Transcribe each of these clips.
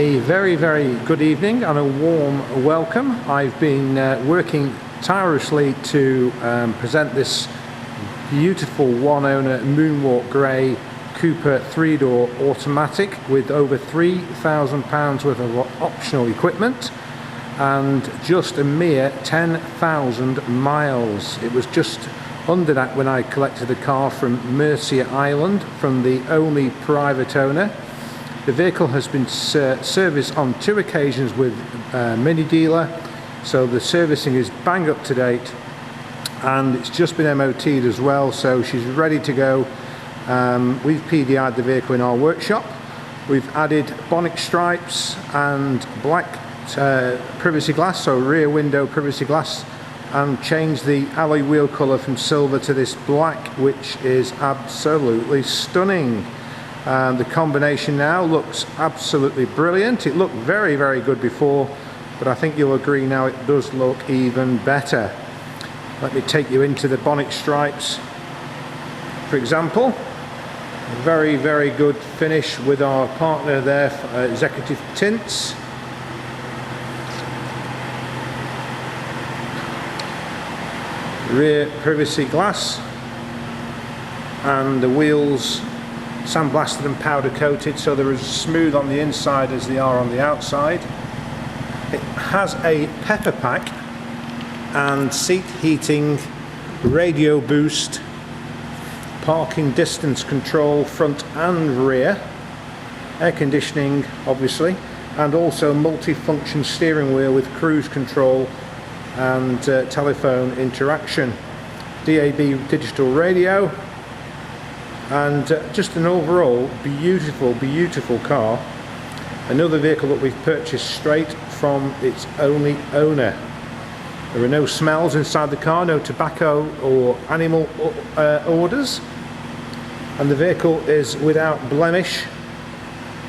A very good evening and a warm welcome. I've been working tirelessly to present this beautiful one-owner Moonwalk Grey Cooper 3-door automatic with over £3,000 worth of optional equipment and just a mere 10,000 miles. It was just under that when I collected the car from Mercia Island from the only private owner. The vehicle has been serviced on 2 occasions with Mini Dealer, so the servicing is bang up to date, and it's just been MOT'd as well, so she's ready to go. We've PDI'd the vehicle in our workshop. We've added bonnet stripes and black privacy glass, so rear window privacy glass, and changed the alloy wheel colour from silver to this black, which is absolutely stunning. The combination now looks absolutely brilliant. It looked very good before, but I think you'll agree now it does look even better. Let me take you into the bonnet stripes. For example, very good finish with our partner there for Executive Tints. Rear privacy glass, and the wheels sandblasted and powder coated, so they're as smooth on the inside as they are on the outside. It has a pepper pack and seat heating, radio boost, parking distance control front and rear, air conditioning obviously, and also multi-function steering wheel with cruise control and telephone interaction, DAB digital radio, and just an overall beautiful car. Another vehicle that we've purchased straight from its only owner. There are no smells inside the car, no tobacco or animal odors, and the vehicle is without blemish.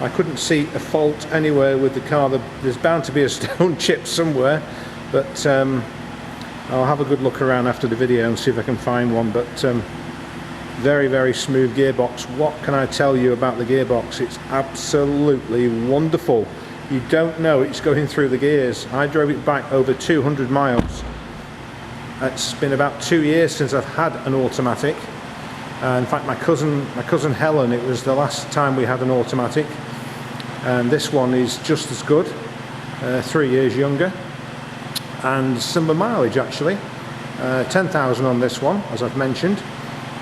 I couldn't see a fault anywhere with the car. There's bound to be a stone chip somewhere, but I'll have a good look around after the video and see if I can find one. But very smooth gearbox. What can I tell you about the gearbox? It's absolutely wonderful. You don't know it's going through the gears. I drove it back over 200 miles. It's been about 2 years since I've had an automatic. In fact, my cousin Helen, it was the last time we had an automatic, and this one is just as good, 3 years younger, and similar mileage actually. 10,000 on this one, as I've mentioned.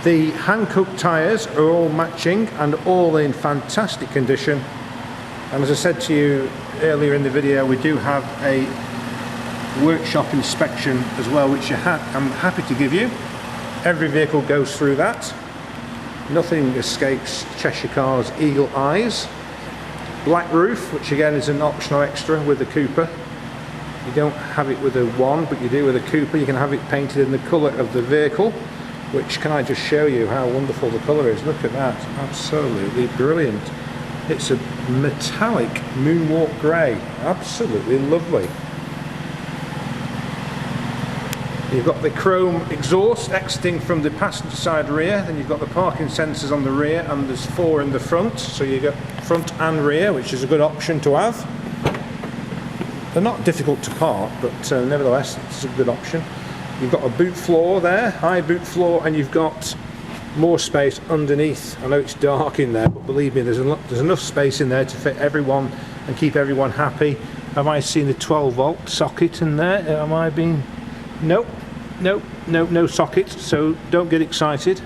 The Hankook tyres are all matching and all in fantastic condition, and as I said to you earlier in the video, we do have a workshop inspection as well, which I'm happy to give you. Every vehicle goes through that. Nothing escapes Cheshire Cars eagle eyes. Black roof, which again is an optional extra with the Cooper. You don't have it with a one, but you do with a Cooper. You can have it painted in the colour of the vehicle, which, can I just show you how wonderful the colour is? Look at that, absolutely brilliant. It's a metallic Moonwalk Grey, absolutely lovely. You've got the chrome exhaust exiting from the passenger side rear, then you've got the parking sensors on the rear, and there's 4 in the front, so you get front and rear, which is a good option to have. They're not difficult to park, but nevertheless it's a good option. You've got a boot floor there, high boot floor, and you've got more space underneath. I know it's dark in there, but believe me, there's enough space in there to fit everyone and keep everyone happy. Have I seen a 12-volt socket in there? Am I being... Nope, no socket, so don't get excited.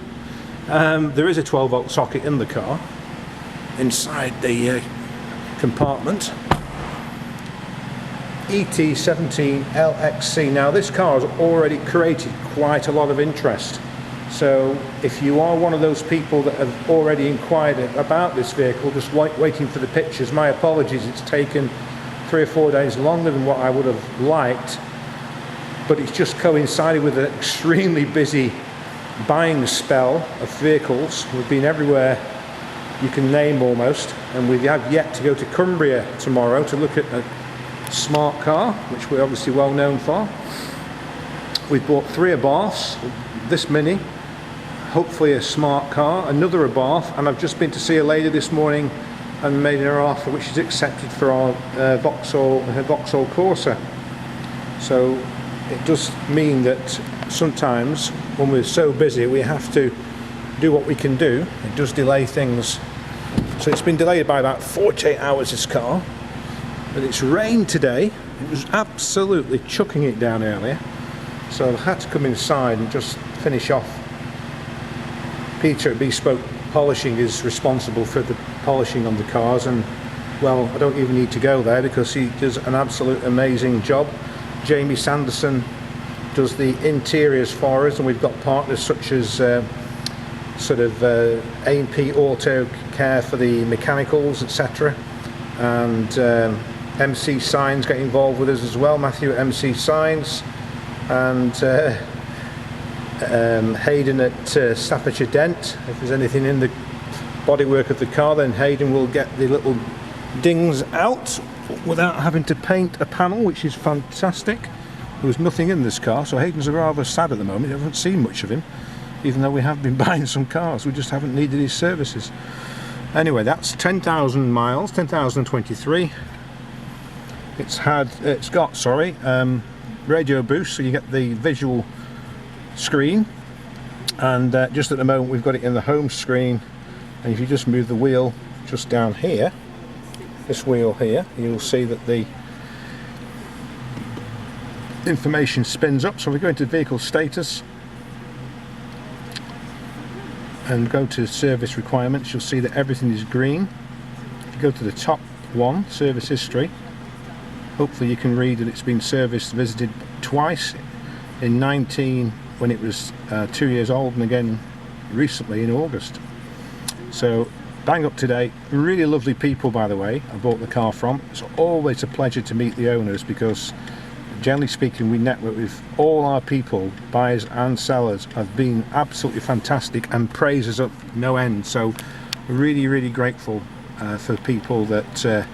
There is a 12-volt socket in the car, inside the compartment. ET17LXC. Now this car has already created quite a lot of interest, so if you are one of those people that have already inquired about this vehicle, just waiting for the pictures, my apologies, it's taken 3 or 4 days longer than what I would have liked, but it's just coincided with an extremely busy buying spell of vehicles. We've been everywhere you can name almost, and we have yet to go to Cumbria tomorrow to look at a smart car, which we're obviously well known for. We've bought 3 Abarths, this Mini, hopefully a smart car, another Abarth, and I've just been to see a lady this morning and made her offer which is accepted for our Vauxhall Corsa. So it does mean that sometimes when we're so busy we have to do what we can do. It does delay things. So it's been delayed by about 48 hours, this car, but it's rained today. It was absolutely chucking it down earlier, so I had to come inside and just finish off. Peter at Bespoke Polishing is responsible for the polishing on the cars, and well, I don't even need to go there because he does an absolute amazing job. Jamie Sanderson does the interiors for us, and we've got partners such as A&P Auto Care for the mechanicals, etc. And MC Signs get involved with us as well, Matthew at MC Signs, and Hayden at Staffordshire Dent. If there's anything in the bodywork of the car, then Hayden will get the little dings out without having to paint a panel, which is fantastic. There was nothing in this car, so Hayden's rather sad at the moment. I haven't seen much of him, even though we have been buying some cars. We just haven't needed his services. Anyway, that's 10,000 miles, 10,023. It's got radio boost, so you get the visual screen, and just at the moment we've got it in the home screen, and if you just move the wheel just down here, this wheel here, you'll see that the information spins up. So we go into vehicle status and go to service requirements. You'll see that everything is green. If you go to the top one, service history, hopefully you can read that it's been serviced, visited twice in 19 when it was 2 years old, and again recently in August. So bang up to date. Really lovely people, by the way, I bought the car from. It's always a pleasure to meet the owners because generally speaking we network with all our people, buyers and sellers, have been absolutely fantastic and praises up no end. So really grateful for people that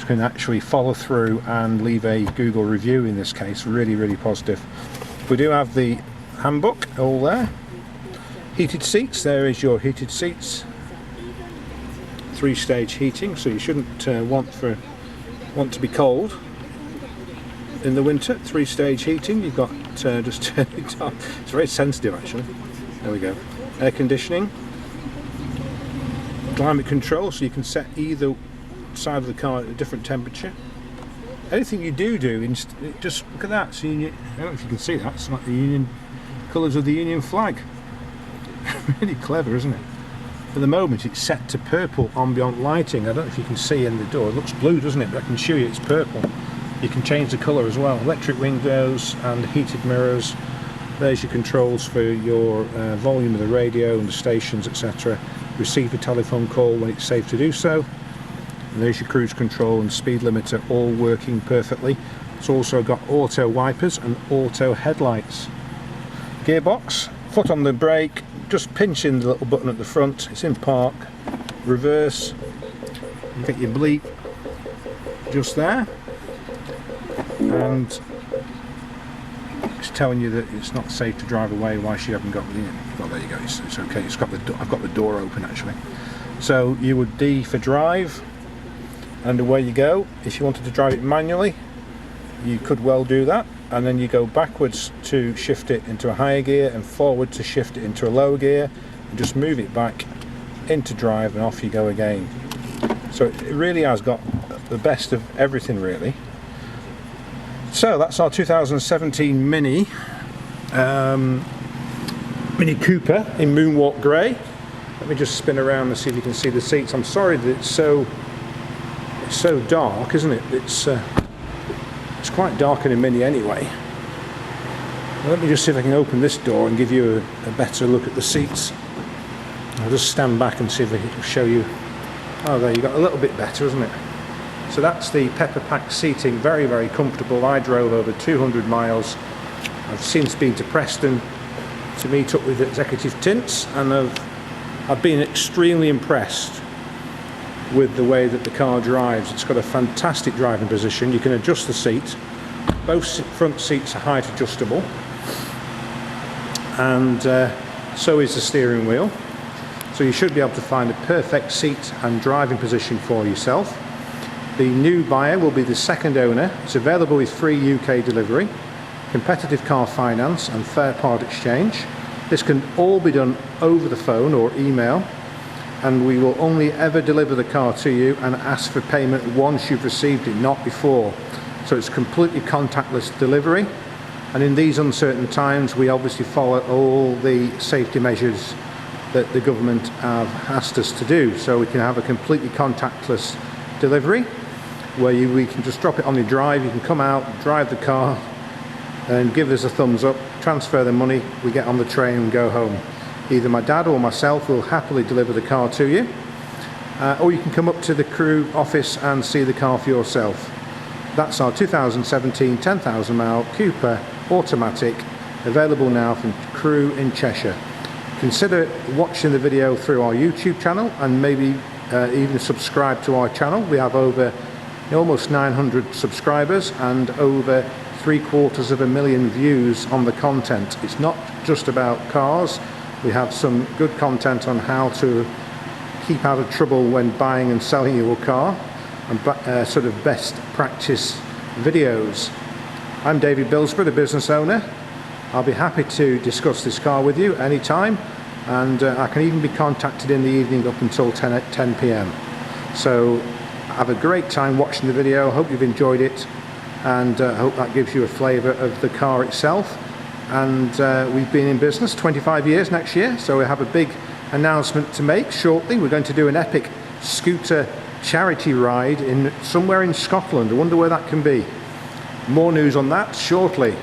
can actually follow through and leave a Google review in this case. Really positive. We do have the handbook all there. Heated seats, there is your heated seats. 3-stage heating, so you shouldn't want to be cold in the winter. 3-stage heating. You've got just turn it on. It's very sensitive actually. There we go. Air conditioning, climate control, so you can set either side of the car at a different temperature. Anything you do, just look at that. So I don't know if you can see that. It's like the Union colours of the Union flag. Really clever, isn't it? At the moment it's set to purple ambient lighting. I don't know if you can see in the door. It looks blue, doesn't it? But I can show you it's purple. You can change the colour as well. Electric windows and heated mirrors. There's your controls for your volume of the radio and the stations, etc. Receive a telephone call when it's safe to do so. And there's your cruise control and speed limiter, all working perfectly. It's also got auto wipers and auto headlights. Gearbox, foot on the brake, just pinch in the little button at the front, it's in park. Reverse, you get your bleep just there, and it's telling you that it's not safe to drive away whilst you haven't got the, well, there you go, it's okay. It's got I've got the door open actually. So you would D for drive, and away you go. If you wanted to drive it manually, you could well do that, and then you go backwards to shift it into a higher gear and forward to shift it into a lower gear, and just move it back into drive and off you go again. So it really has got the best of everything really. So that's our 2017 Mini Cooper in Moonwalk Grey. Let me just spin around and see if you can see the seats. I'm sorry that it's so dark, isn't it? It's quite dark in a Mini anyway. Let me just see if I can open this door and give you a better look at the seats. I'll just stand back and see if I can show you. Oh, there you got a little bit better, isn't it? So that's the Pepper Pack seating, very comfortable. I drove over 200 miles. I've since been to Preston to meet up with Executive Tints, and I've been extremely impressed with the way that the car drives. It's got a fantastic driving position. You can adjust the seat. Both front seats are height adjustable, and so is the steering wheel. so you should be able to find a perfect seat and driving position for yourself. The new buyer will be the second owner. It's available with free UK delivery, competitive car finance and fair part exchange. This can all be done over the phone or email, and we will only ever deliver the car to you and ask for payment once you've received it, not before. So it's completely contactless delivery, and in these uncertain times we obviously follow all the safety measures that the government have asked us to do, so we can have a completely contactless delivery where we can just drop it on your drive. You can come out, drive the car and give us a thumbs up, transfer the money, we get on the train and go home. Either my dad or myself will happily deliver the car to you, or you can come up to the Crewe office and see the car for yourself. That's our 2017 10,000 mile Cooper automatic, available now from Crewe in Cheshire. Consider watching the video through our YouTube channel, and maybe even subscribe to our channel. We have over almost 900 subscribers and over 750,000 views on the content. It's not just about cars. We have some good content on how to keep out of trouble when buying and selling your car, and sort of best practice videos. I'm David Bilsborough, the business owner. I'll be happy to discuss this car with you anytime, and I can even be contacted in the evening up until 10 p.m. So have a great time watching the video. Hope you've enjoyed it, and hope that gives you a flavour of the car itself. And we've been in business 25 years next year, so we have a big announcement to make shortly. We're going to do an epic scooter charity ride somewhere in Scotland. I wonder where that can be. More news on that shortly.